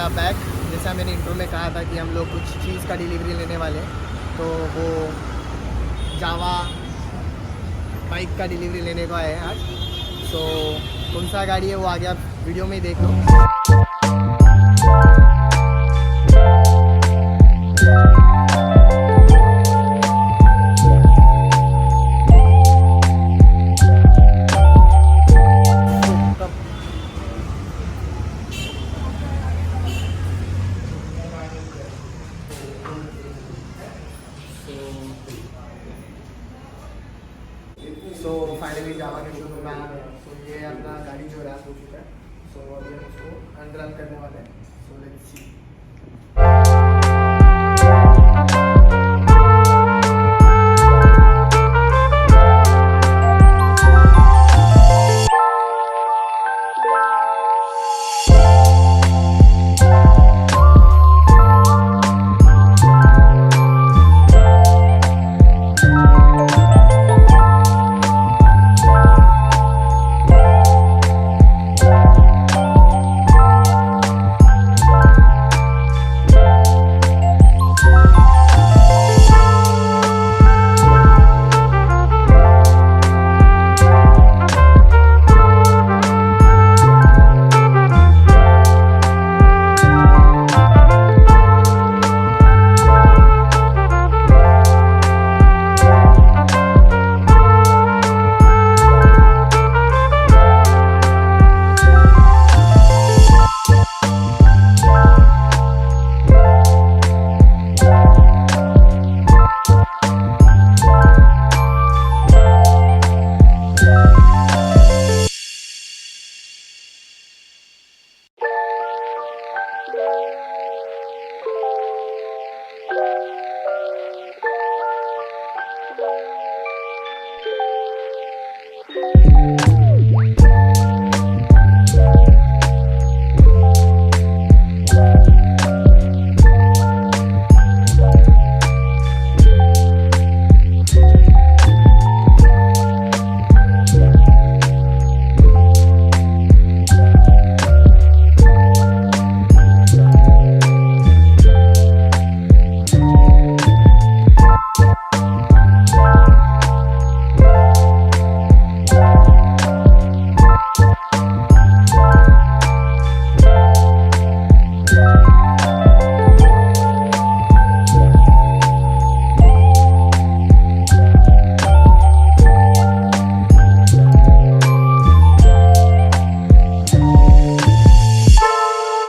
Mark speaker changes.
Speaker 1: Back. जैसा मैंने intro में कहा था कि हम लोग कुछ चीज़ का डिलीवरी लेने वाले हैं, तो वो जावा बाइक का डिलीवरी लेने को आए हैं आज। सो कौन सा गाड़ी है वो आगे आप वीडियो में ही देख लो। सो फाइनली जावा के शोरूम में आ गए। सो ये अपना गाड़ी जो रैप हो चुका है। सो अभी हम उसको अनरन करने वाले हैं। So let's see.